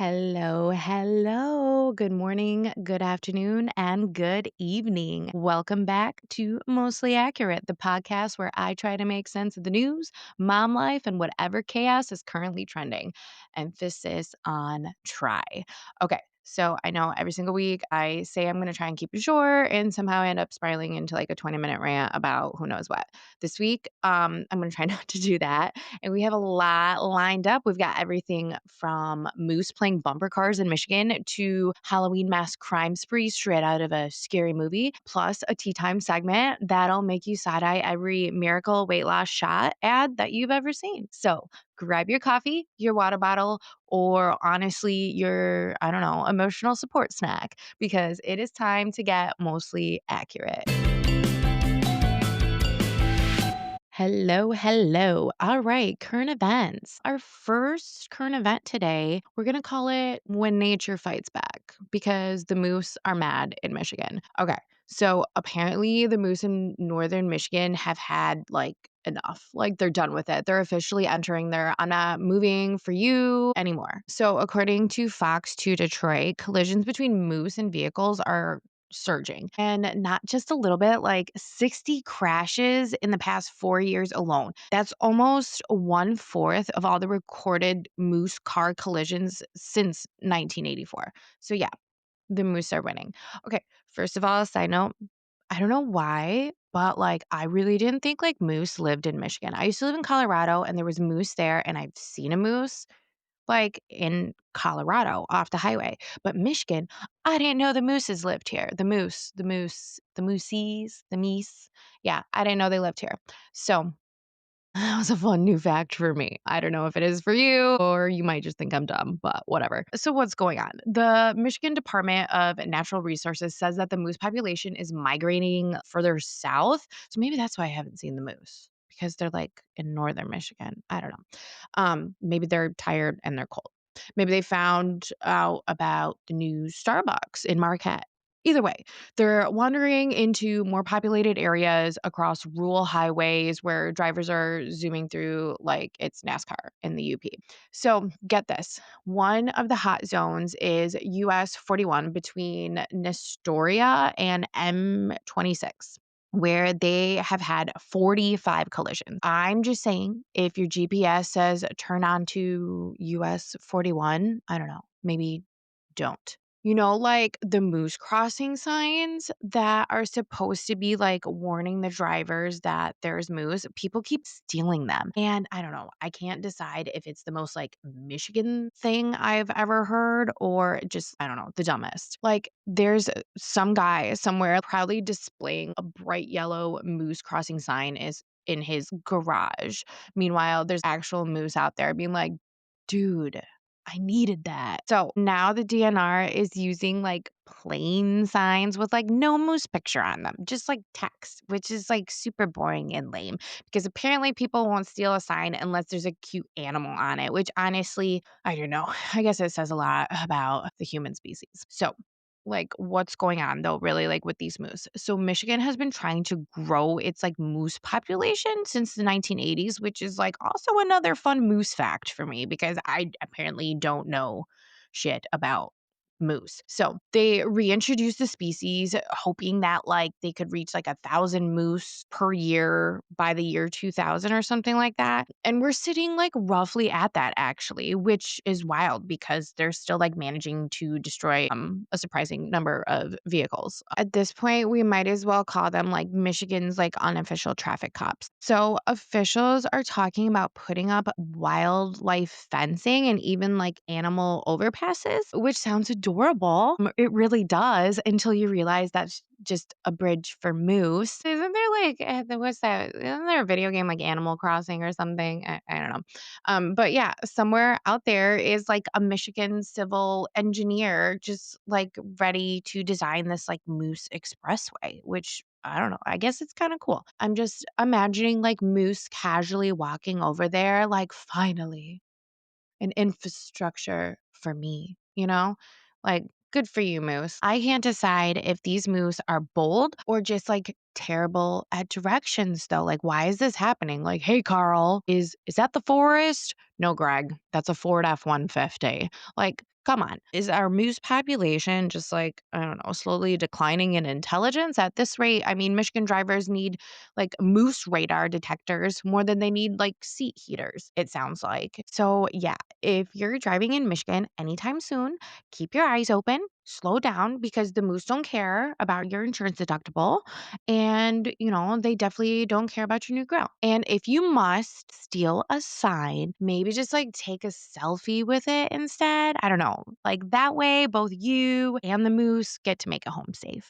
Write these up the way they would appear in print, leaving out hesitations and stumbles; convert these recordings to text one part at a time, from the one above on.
Hello, hello. Good morning, good afternoon, and good evening. Welcome back to Mostly Accurate, the podcast where I try to make sense of the news, mom life, and whatever chaos is currently trending. Emphasis on try. Okay. So I know every single week I say I'm going to try and keep it short, and somehow I end up spiraling into like a 20-minute rant about who knows what. This week, I'm going to try not to do that, and we have a lot lined up. We've got everything from moose playing bumper cars in Michigan to Halloween mass crime spree straight out of a scary movie, plus a tea time segment that'll make you side eye every miracle weight loss shot ad that you've ever seen. So grab your coffee, your water bottle, or honestly, your, I don't know, emotional support snack because it is time to get mostly accurate. Hello, hello. All right, current events. Our first current event today, we're going to call it When Nature Fights Back because the moose are mad in Michigan. Okay, so apparently the moose in northern Michigan have had like enough. Like they're done with it. They're officially entering their I'm not moving for you anymore. So, according to Fox 2 Detroit, collisions between moose and vehicles are surging. And not just a little bit, like 60 crashes in the past 4 years alone. That's almost one fourth of all the recorded moose car collisions since 1984. So, yeah, the moose are winning. Okay, first of all, a side note. I don't know why, but like I really didn't think like moose lived in Michigan. I used to live in Colorado and there was moose there and I've seen a moose like in Colorado off the highway. But Michigan, I didn't know the mooses lived here. The moosies, the meese. Yeah, I didn't know they lived here. So that was a fun new fact for me. I don't know if it is for you or you might just think I'm dumb, but whatever. So, what's going on? The Michigan Department of Natural Resources says that the moose population is migrating further south. So, maybe that's why I haven't seen the moose because they're like in northern Michigan. I don't know. Maybe they're tired and they're cold. Maybe they found out about the new Starbucks in Marquette. Either way, they're wandering into more populated areas across rural highways where drivers are zooming through like it's NASCAR in the UP. So, get this. One of the hot zones is US 41 between Nestoria and M26 where they have had 45 collisions. I'm just saying, if your GPS says turn on to US 41, I don't know, maybe don't. Like the moose crossing signs that are supposed to be like warning the drivers that there's moose, people keep stealing them. And I don't know, I can't decide if it's the most like Michigan thing I've ever heard or just, I don't know, the dumbest. Like there's some guy somewhere proudly displaying a bright yellow moose crossing sign is in his garage. Meanwhile, there's actual moose out there being like, dude, I needed that. So now the DNR is using like plain signs with like no moose picture on them, just like text, which is like super boring and lame because apparently people won't steal a sign unless there's a cute animal on it, which honestly, I don't know. I guess it says a lot about the human species. So, like what's going on though really like with these moose. So Michigan has been trying to grow its like moose population since the 1980s, which is like also another fun moose fact for me because I apparently don't know shit about moose. So they reintroduced the species hoping that like they could reach like 1,000 moose per year by the year 2000 or something like that. And we're sitting like roughly at that actually, which is wild because they're still like managing to destroy a surprising number of vehicles. At this point, we might as well call them like Michigan's like unofficial traffic cops. So officials are talking about putting up wildlife fencing and even like animal overpasses, which sounds adorable. It really does until you realize that's just a bridge for moose. Isn't there like what's that? Isn't there a video game like Animal Crossing or something? I don't know. But yeah, somewhere out there is like a Michigan civil engineer just like ready to design this like moose expressway, which I don't know. I guess it's kind of cool. I'm just imagining like moose casually walking over there, like finally an infrastructure for me, you know? Like, good for you, moose. I can't decide if these moose are bold or just like terrible at directions though. Like, why is this happening? Like, hey Carl, is that the forest? No, Greg, that's a Ford F-150. Like, Come on. Is our moose population just like, I don't know, slowly declining in intelligence at this rate? I mean, Michigan drivers need like moose radar detectors more than they need like seat heaters, it sounds like. So, yeah, if you're driving in Michigan anytime soon, keep your eyes open, slow down because the moose don't care about your insurance deductible. And, they definitely don't care about your new grill. And if you must steal a sign, maybe just like take a selfie with it instead. I don't know. Like that way, both you and the moose get to make it home safe.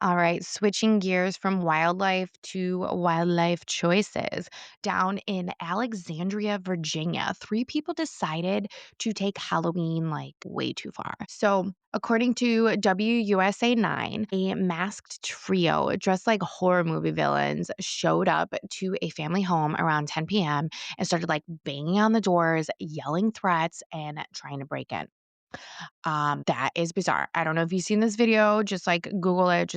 All right, switching gears from wildlife to wildlife choices. Down in Alexandria, Virginia, three people decided to take Halloween like way too far. So, according to WUSA 9, a masked trio dressed like horror movie villains showed up to a family home around 10 p.m. and started like banging on the doors, yelling threats, and trying to break in. That is bizarre. I don't know if you've seen this video, just like Google it,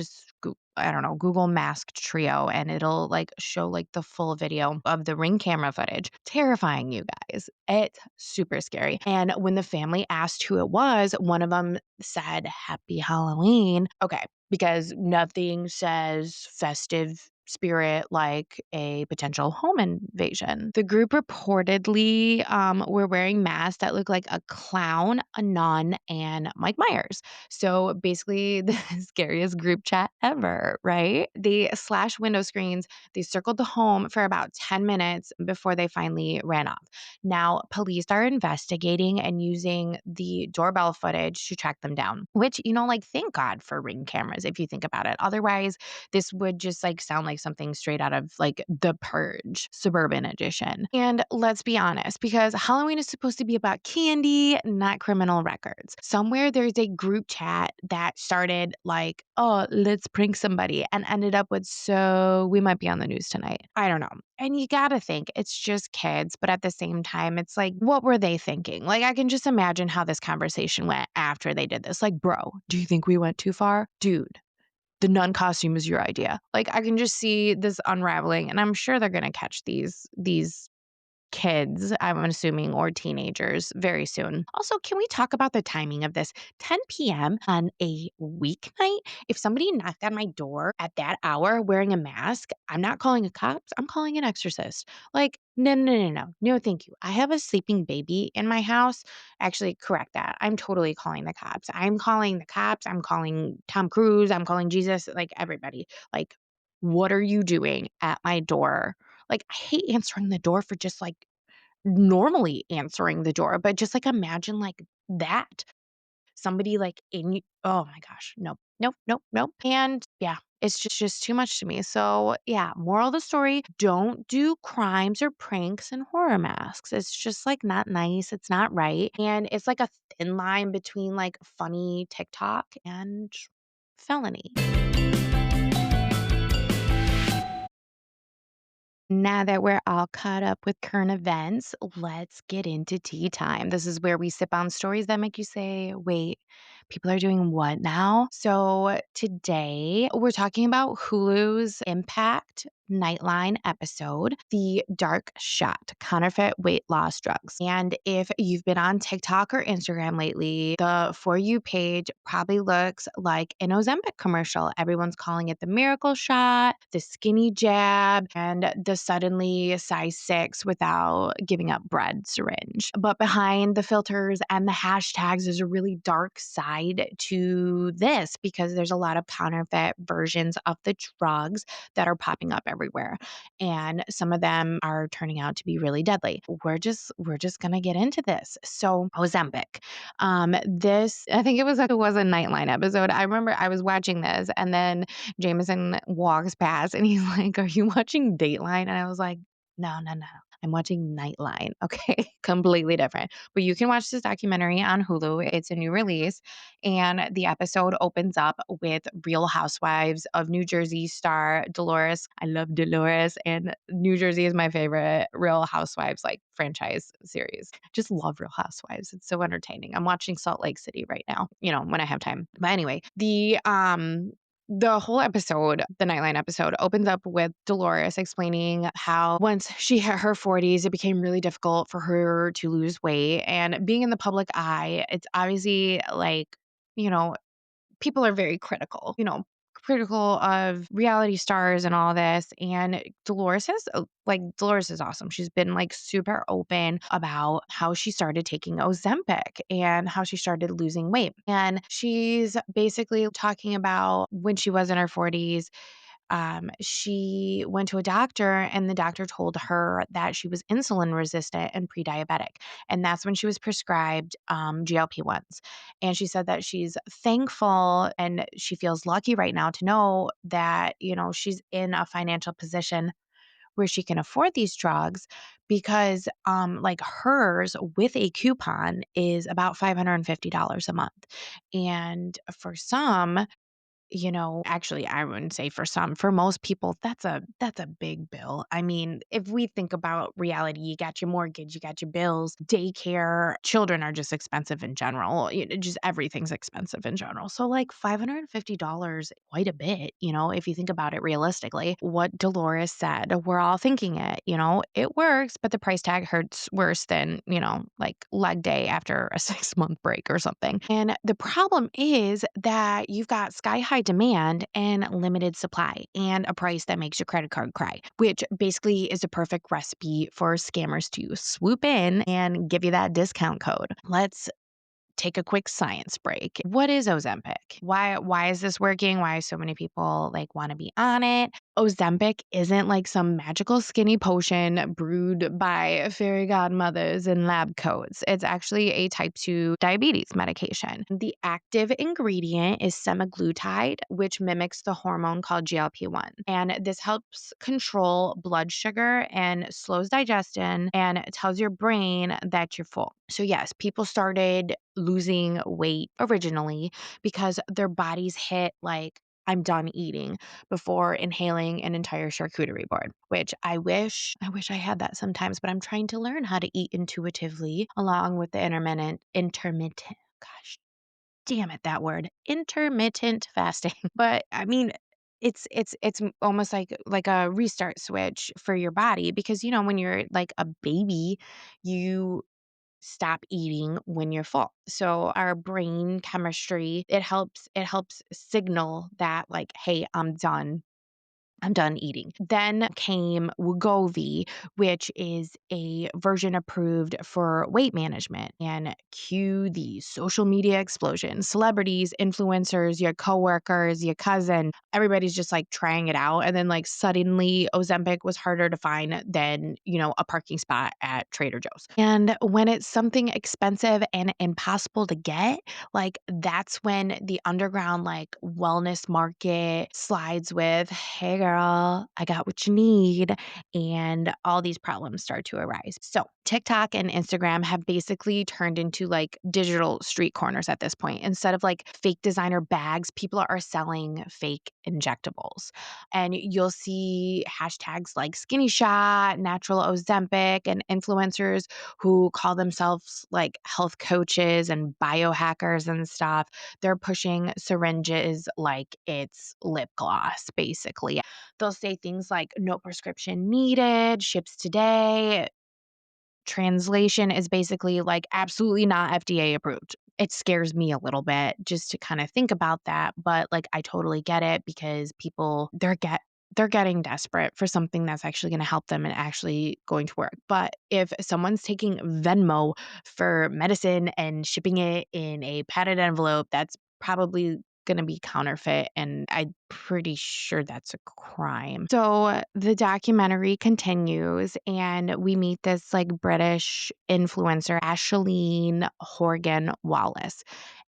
I don't know, Google masked trio and it'll like show like the full video of the ring camera footage. Terrifying, you guys. It's super scary. And when the family asked who it was, one of them said, "Happy Halloween." Okay, because nothing says festive spirit like a potential home invasion. The group reportedly were wearing masks that look like a clown, a nun, and Mike Myers. So basically, the scariest group chat ever, right? They slashed window screens. They circled the home for about 10 minutes before they finally ran off. Now, police are investigating and using the doorbell footage to track them down, which, like, thank God for ring cameras if you think about it. Otherwise, this would just like sound like something straight out of like The Purge, Suburban Edition. And let's be honest, because Halloween is supposed to be about candy, not criminal records. Somewhere there's a group chat that started like, "Oh, let's prank somebody," and ended up with, "So we might be on the news tonight." I don't know. And you gotta think it's just kids, but at the same time, it's like, what were they thinking? Like, I can just imagine how this conversation went after they did this. Like, bro, do you think we went too far? Dude, the nun costume is your idea. Like, I can just see this unraveling, and I'm sure they're gonna catch these kids, I'm assuming, or teenagers very soon. Also, can we talk about the timing of this? 10 p.m. on a weeknight? If somebody knocked on my door at that hour wearing a mask, I'm not calling a cops, I'm calling an exorcist. Like, no, no, no, no. No, thank you. I have a sleeping baby in my house. Actually, correct that. I'm totally calling the cops. I'm calling the cops. I'm calling Tom Cruise. I'm calling Jesus, like everybody. Like, what are you doing at my door? Like, I hate answering the door for just like normally answering the door, but just like imagine like that. Somebody like oh my gosh. Nope. Nope. Nope. Nope. And yeah, it's just too much to me. So yeah, moral of the story, don't do crimes or pranks in horror masks. It's just like not nice. It's not right. And it's like a thin line between like funny TikTok and felony. Now that we're all caught up with current events, let's get into tea time. This is where we sip on stories that make you say, wait, people are doing what now? So today we're talking about Hulu's Impact Nightline episode, The Dark Shot, Counterfeit Weight Loss Drugs. And if you've been on TikTok or Instagram lately, the For You page probably looks like an Ozempic commercial. Everyone's calling it the miracle shot, the skinny jab, and the suddenly size 6 without giving up bread syringe. But behind the filters and the hashtags, there's a really dark side to this because there's a lot of counterfeit versions of the drugs that are popping up everywhere. And some of them are turning out to be really deadly. We're just gonna get into this. So Ozempic. This I think it was a Nightline episode. I remember I was watching this and then Jameson walks past and he's like, "Are you watching Dateline?" And I was like, "No, no, no. I'm watching Nightline." Okay. Completely different. But you can watch this documentary on Hulu. It's a new release. And the episode opens up with Real Housewives of New Jersey star Dolores. I love Dolores. And New Jersey is my favorite Real Housewives like franchise series. Just love Real Housewives. It's so entertaining. I'm watching Salt Lake City right now, when I have time. But anyway, the The whole episode, the Nightline episode, opens up with Dolores explaining how once she hit her 40s, it became really difficult for her to lose weight. And being in the public eye, it's obviously like, you know, people are very critical, critical of reality stars and all this. And Dolores is awesome. She's been like super open about how she started taking Ozempic and how she started losing weight. And she's basically talking about when she was in her 40s, she went to a doctor and the doctor told her that she was insulin resistant and pre-diabetic. And that's when she was prescribed GLP-1s. And she said that she's thankful and she feels lucky right now to know that, she's in a financial position where she can afford these drugs because like hers with a coupon is about $550 a month. And for some, actually, I wouldn't say for some. For most people, that's a big bill. I mean, if we think about reality, you got your mortgage, you got your bills, daycare, children are just expensive in general. Just everything's expensive in general. So like $550, quite a bit, if you think about it realistically. What Dolores said, we're all thinking it, it works, but the price tag hurts worse than, like leg day after a 6-month break or something. And the problem is that you've got sky high demand and limited supply and a price that makes your credit card cry, which basically is a perfect recipe for scammers to swoop in and give you that discount code. Let's take a quick science break. What is Ozempic? Why is this working? Why so many people like want to be on it? Ozempic isn't like some magical skinny potion brewed by fairy godmothers in lab coats. It's actually a type 2 diabetes medication. The active ingredient is semaglutide, which mimics the hormone called GLP-1. And this helps control blood sugar and slows digestion and tells your brain that you're full. So yes, people started losing weight originally because their bodies hit like, I'm done eating before inhaling an entire charcuterie board, which I wish I had that sometimes, but I'm trying to learn how to eat intuitively along with the gosh, damn it, that word, intermittent fasting. But I mean, it's almost like a restart switch for your body because when you're like a baby, you stop eating when you're full. So our brain chemistry, it helps signal that like, hey, I'm done eating. Then came Wegovy, which is a version approved for weight management. And cue the social media explosion. Celebrities, influencers, your coworkers, your cousin, everybody's just like trying it out. And then like suddenly Ozempic was harder to find than, a parking spot at Trader Joe's. And when it's something expensive and impossible to get, like that's when the underground like wellness market slides with, hey girl, I got what you need. And all these problems start to arise. So TikTok and Instagram have basically turned into like digital street corners at this point. Instead of like fake designer bags, people are selling fake injectables. And you'll see hashtags like skinny shot, natural Ozempic, and influencers who call themselves like health coaches and biohackers and stuff. They're pushing syringes like it's lip gloss, basically. They'll say things like no prescription needed, ships today. Translation is basically like absolutely not FDA approved. It scares me a little bit just to kind of think about that, but like I totally get it because people they're getting desperate for something that's actually going to help them and actually going to work. But if someone's taking Venmo for medicine and shipping it in a padded envelope, that's probably going to be counterfeit. And I'm pretty sure that's a crime. So the documentary continues, and we meet this like British influencer, Ashleen Horgan Wallace.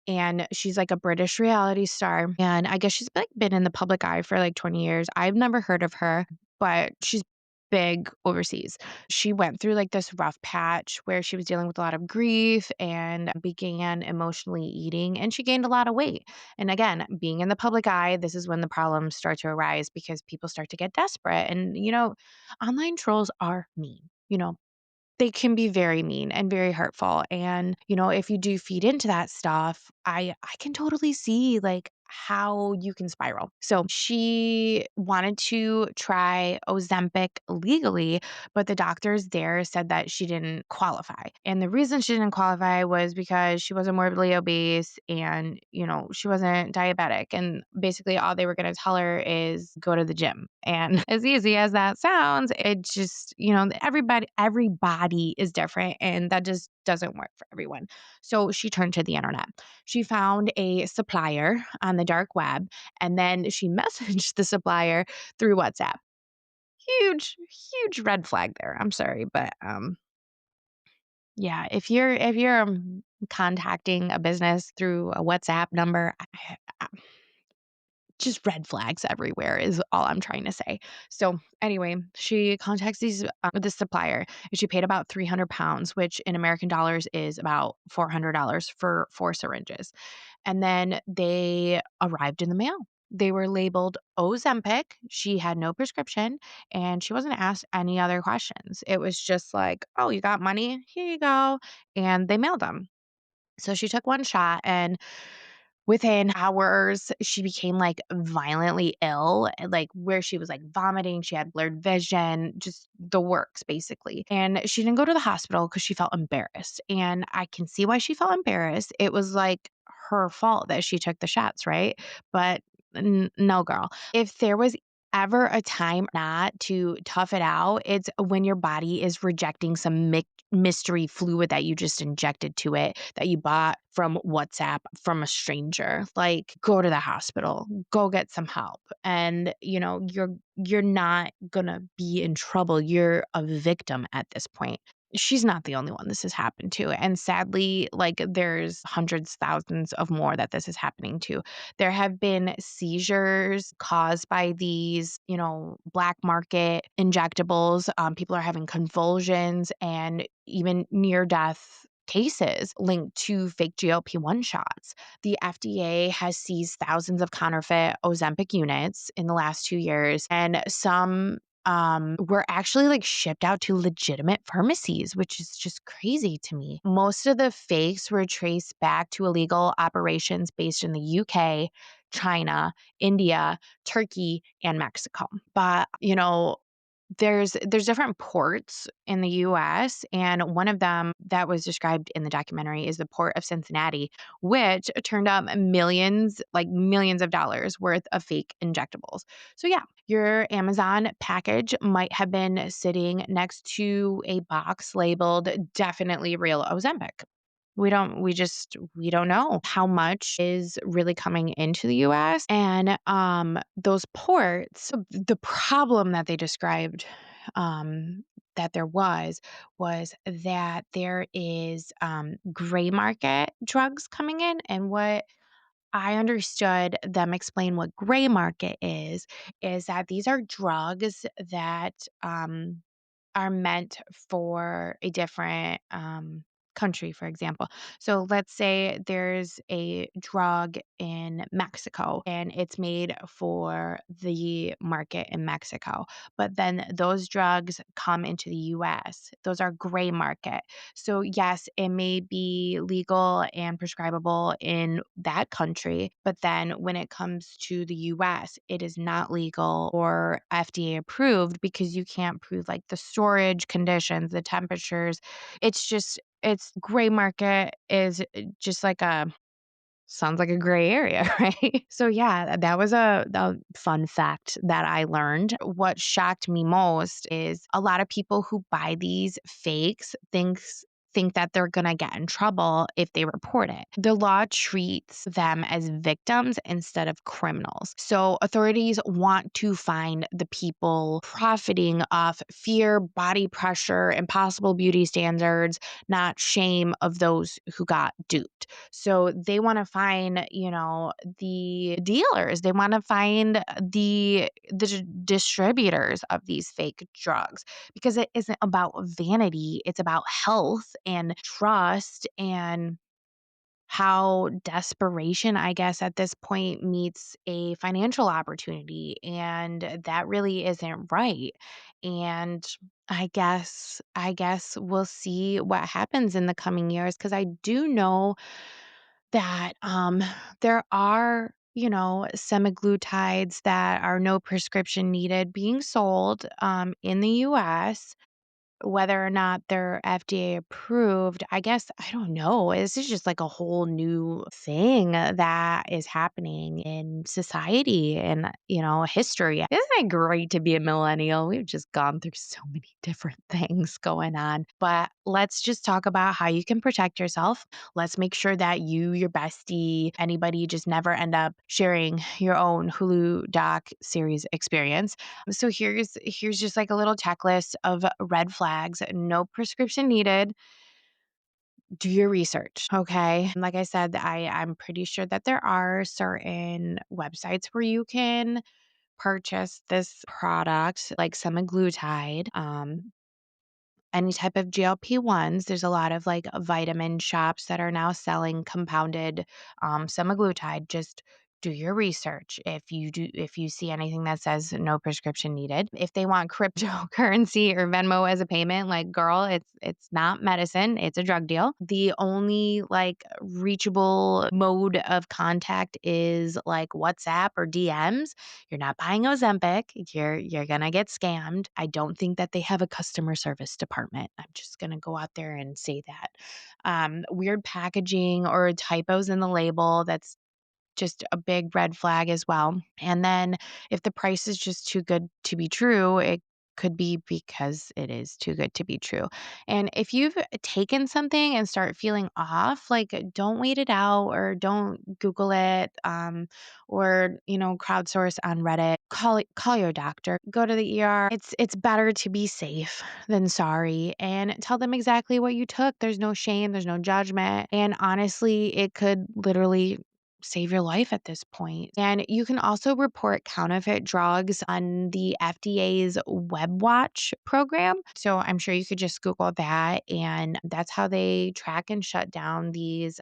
And she's like a British reality star. And I guess she's like been in the public eye for like 20 years. I've never heard of her, but she's big overseas. She went through like this rough patch where she was dealing with a lot of grief and began emotionally eating, and she gained a lot of weight. And again, being in the public eye, this is when the problems start to arise because people start to get desperate. And, online trolls are mean. They can be very mean and very hurtful. And, if you do feed into that stuff, I can totally see like how you can spiral. So she wanted to try Ozempic legally, but the doctors there said that she didn't qualify. And the reason she didn't qualify was because she wasn't morbidly obese and, she wasn't diabetic. And basically, all they were going to tell her is go to the gym. And as easy as that sounds, it just, everybody is different and that just doesn't work for everyone. So she turned to the internet. She found a supplier on the dark web and then she messaged the supplier through WhatsApp. Huge, huge red flag there. I'm sorry, but yeah, if you're contacting a business through a WhatsApp number, just red flags everywhere is all I'm trying to say. So anyway, she contacts this supplier and she paid about 300 pounds, which in American dollars is about $400 for 4 syringes. And then they arrived in the mail. They were labeled Ozempic. She had no prescription and she wasn't asked any other questions. It was just like, oh, you got money? Here you go. And they mailed them. So she took one shot and within hours, she became, like, violently ill, like, where she was, like, vomiting, she had blurred vision, just the works, basically, and she didn't go to the hospital because she felt embarrassed, and I can see why she felt embarrassed. It was, like, her fault that she took the shots, right? But no, girl. If there was ever a time not to tough it out, it's when your body is rejecting some mystery fluid that you just injected to it that you bought from WhatsApp from a stranger. Like, go to the hospital, go get some help. And, you're not gonna be in trouble. You're a victim at this point. She's not the only one this has happened to. And sadly, like there's hundreds, thousands of more that this is happening to. There have been seizures caused by these, black market injectables. People are having convulsions and even near death cases linked to fake GLP-1 shots. The FDA has seized thousands of counterfeit Ozempic units in the last 2 years, and some were actually like shipped out to legitimate pharmacies, which is just crazy to me. Most of the fakes were traced back to illegal operations based in the UK, China, India, Turkey, and Mexico. But, there's different ports in the US, and one of them that was described in the documentary is the port of Cincinnati, which turned up millions of dollars worth of fake injectables. So yeah, your Amazon package might have been sitting next to a box labeled definitely real Ozempic. We don't know how much is really coming into the US. And those ports, so the problem that they described that there was that there is gray market drugs coming in. And what I understood them explain what gray market is that these are drugs that are meant for a different country, for example. So let's say there's a drug in Mexico and it's made for the market in Mexico, but then those drugs come into the US. Those are gray market. So, yes, it may be legal and prescribable in that country, but then when it comes to the US, it is not legal or FDA approved because you can't prove like the storage conditions, the temperatures. It's gray market is just like a sounds like a gray area, right? So yeah, that was a fun fact that I learned. What shocked me most is a lot of people who buy these fakes think that they're going to get in trouble if they report it. The law treats them as victims instead of criminals. So authorities want to find the people profiting off fear, body pressure, impossible beauty standards, not shame of those who got duped. So they want to find, the dealers. They want to find the distributors of these fake drugs because it isn't about vanity. It's about health and trust and how desperation, I guess, at this point meets a financial opportunity. And that really isn't right. And I guess we'll see what happens in the coming years because I do know that there are semaglutides that are no prescription needed being sold in the US. Whether or not they're FDA approved, I guess I don't know. This is just like a whole new thing that is happening in society and, history. Isn't it great to be a millennial? We've just gone through so many different things going on. But let's just talk about how you can protect yourself. Let's make sure that you, your bestie, anybody just never end up sharing your own Hulu doc series experience. So here's just like a little checklist of red flags. No prescription needed. Do your research, okay? Like I said, I'm pretty sure that there are certain websites where you can purchase this product, like semaglutide. Any type of GLP-1s. There's a lot of like vitamin shops that are now selling compounded semaglutide. Just do your research. If you see anything that says no prescription needed, if they want cryptocurrency or Venmo as a payment, like girl, it's not medicine, it's a drug deal. The only like reachable mode of contact is like WhatsApp or DMs. You're not buying Ozempic. You're gonna get scammed. I don't think that they have a customer service department. I'm just gonna go out there and say that. Weird packaging or typos in the label. That's just a big red flag as well. And then if the price is just too good to be true, it could be because it is too good to be true. And if you've taken something and start feeling off, like don't wait it out or don't Google it or, crowdsource on Reddit. Call your doctor. Go to the ER. It's better to be safe than sorry and tell them exactly what you took. There's no shame, there's no judgment. And honestly, it could literally save your life at this point. And you can also report counterfeit drugs on the FDA's Web Watch program. So I'm sure you could just Google that, and that's how they track and shut down these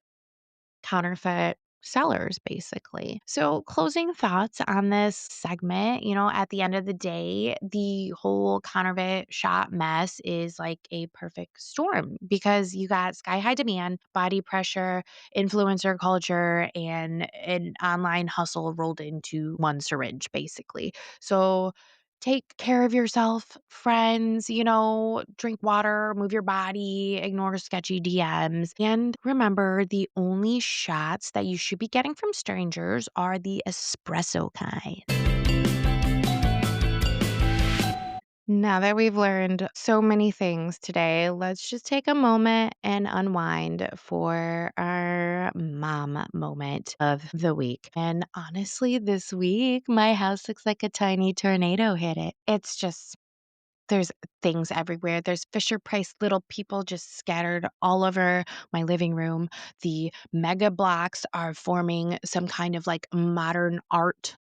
counterfeit sellers, basically. So, closing thoughts on this segment, at the end of the day, the whole counterfeit shop mess is like a perfect storm because you got sky high demand, body pressure, influencer culture, and an online hustle rolled into one syringe, basically. So, take care of yourself, friends, drink water, move your body, ignore sketchy DMs. And remember, the only shots that you should be getting from strangers are the espresso kind. Now that we've learned so many things today, let's just take a moment and unwind for our mom moment of the week. And honestly, this week, my house looks like a tiny tornado hit it. It's just there's things everywhere. There's Fisher Price little people just scattered all over my living room. The mega blocks are forming some kind of like modern art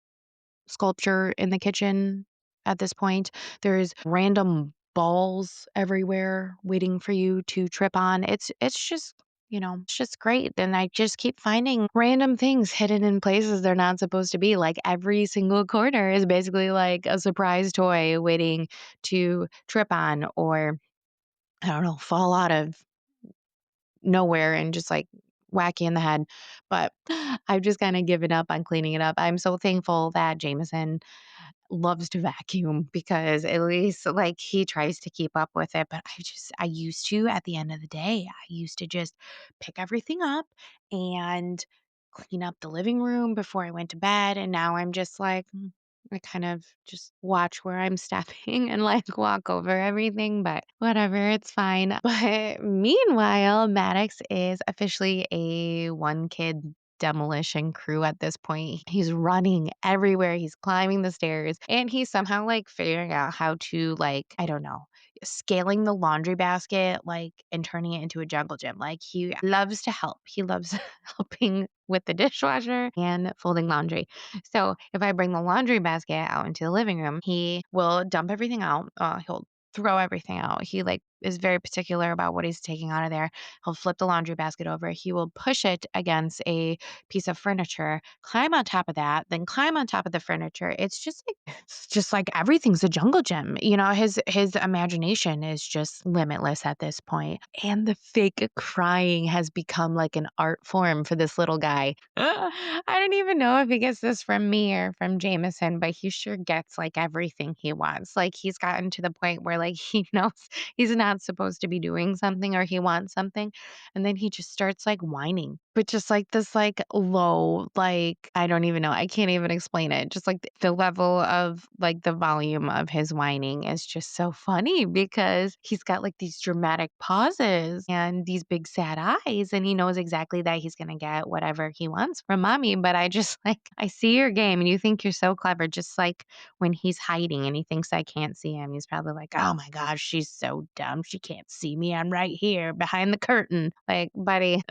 sculpture in the kitchen at this point. There's random balls everywhere waiting for you to trip on. It's just it's just great. And I just keep finding random things hidden in places they're not supposed to be. Like every single corner is basically like a surprise toy waiting to trip on or, I don't know, fall out of nowhere and just like whack you in the head. But I've just kind of given up on cleaning it up. I'm so thankful that Jameson loves to vacuum because at least like he tries to keep up with it. But I used to, at the end of the day, I used to just pick everything up and clean up the living room before I went to bed. And now I'm just like, I kind of just watch where I'm stepping and like walk over everything, but whatever, it's fine. But meanwhile, Maddox is officially a one kid demolition crew at this point. He's running everywhere. He's climbing the stairs and he's somehow like figuring out how to like, I don't know, scaling the laundry basket like and turning it into a jungle gym. Like he loves to help. He loves helping with the dishwasher and folding laundry. So if I bring the laundry basket out into the living room, he will dump everything out. He'll throw everything out. He like is very particular about what he's taking out of there. He'll flip the laundry basket over. He will push it against a piece of furniture, climb on top of that, then climb on top of the furniture. It's just like everything's a jungle gym. His imagination is just limitless at this point. And the fake crying has become like an art form for this little guy. I don't even know if he gets this from me or from Jameson, but he sure gets like everything he wants. Like he's gotten to the point where like he knows he's not supposed to be doing something or he wants something. And then he just starts like whining, but just like this like low, like I don't even know. I can't even explain it. Just like the level of like the volume of his whining is just so funny because he's got like these dramatic pauses and these big sad eyes and he knows exactly that he's going to get whatever he wants from mommy. But I just like, I see your game and you think you're so clever. Just like when he's hiding and he thinks I can't see him, he's probably like, oh my gosh, she's so dumb. She can't see me. I'm right here behind the curtain. Like, buddy,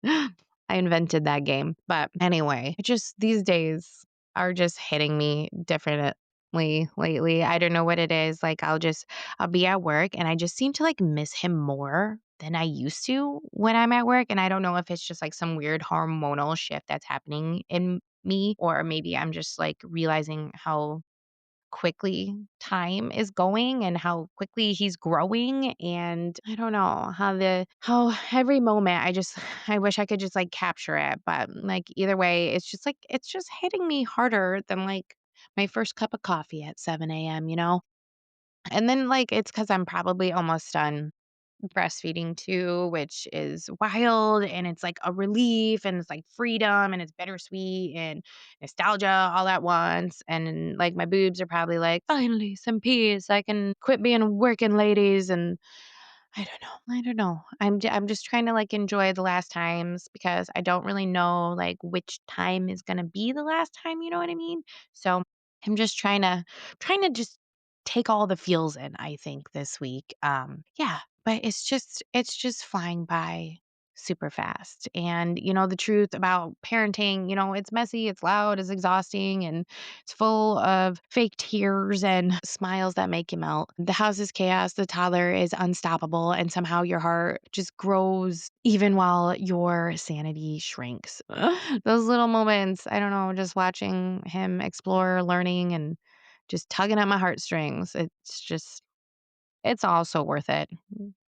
I invented that game. But anyway, it just these days are just hitting me differently lately. I don't know what it is. Like I'll be at work and I just seem to like miss him more than I used to when I'm at work. And I don't know if it's just like some weird hormonal shift that's happening in me, or maybe I'm just like realizing how quickly time is going and how quickly he's growing. And I don't know how every moment I wish I could just like capture it, but like either way it's just hitting me harder than like my first cup of coffee at 7 a.m. And then like it's because I'm probably almost done breastfeeding too, which is wild and it's like a relief and it's like freedom and it's bittersweet and nostalgia all at once. And like my boobs are probably like, finally, some peace. I can quit being working ladies. And I don't know. I don't know. I'm just trying to like enjoy the last times because I don't really know like which time is gonna be the last time, you know what I mean? So I'm just trying to just take all the feels in, I think, this week. Yeah, but it's just flying by super fast. And the truth about parenting, it's messy, it's loud, it's exhausting, and it's full of fake tears and smiles that make you melt. The house is chaos, the toddler is unstoppable, and somehow your heart just grows even while your sanity shrinks. Those little moments, I don't know, just watching him explore, learning, and just tugging at my heartstrings. It's all so worth it.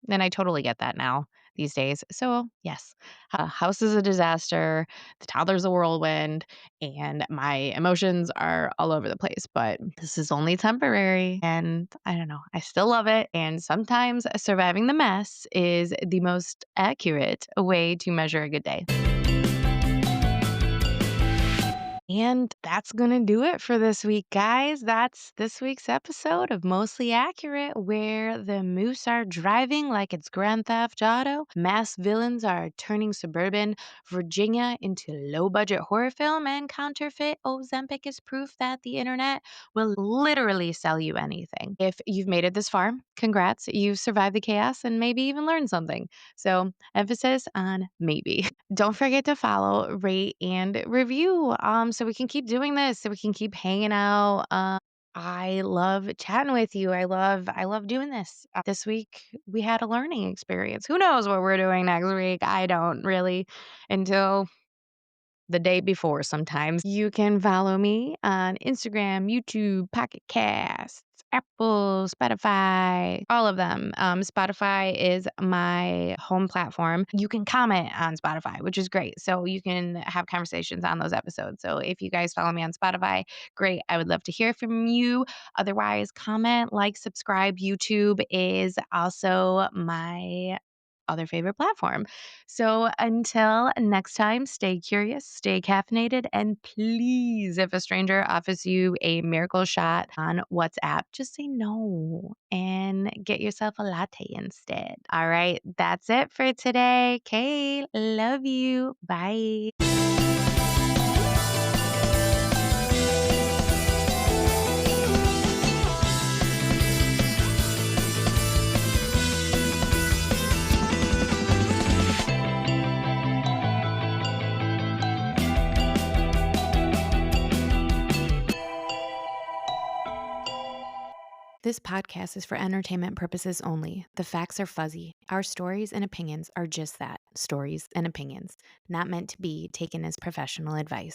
And I totally get that now these days. So, yes, house is a disaster. The toddler's a whirlwind, and my emotions are all over the place. But this is only temporary. And I don't know, I still love it. And sometimes surviving the mess is the most accurate way to measure a good day. And that's going to do it for this week, guys. That's this week's episode of Mostly Accurate, where the moose are driving like it's Grand Theft Auto, mass villains are turning suburban Virginia into low budget horror film, and Counterfeit Ozempic is proof that the internet will literally sell you anything. If you've made it this far, congrats. You've survived the chaos and maybe even learned something. So, emphasis on maybe. Don't forget to follow, rate, and review so we can keep doing this, so we can keep hanging out. I love chatting with you. I love doing this. This week we had a learning experience. Who knows what we're doing next week? I don't really until the day before sometimes. You can follow me on Instagram, YouTube, Pocket Casts, Apple, Spotify, all of them. Spotify is my home platform. You can comment on Spotify, which is great. So you can have conversations on those episodes. So if you guys follow me on Spotify, great. I would love to hear from you. Otherwise, comment, like, subscribe. YouTube is also my other favorite platform. So until next time, stay curious, stay caffeinated, and please, if a stranger offers you a miracle shot on WhatsApp, just say no and get yourself a latte instead. All right, that's it for today. Okay, love you. Bye. This podcast is for entertainment purposes only. The facts are fuzzy. Our stories and opinions are just that, stories and opinions, not meant to be taken as professional advice.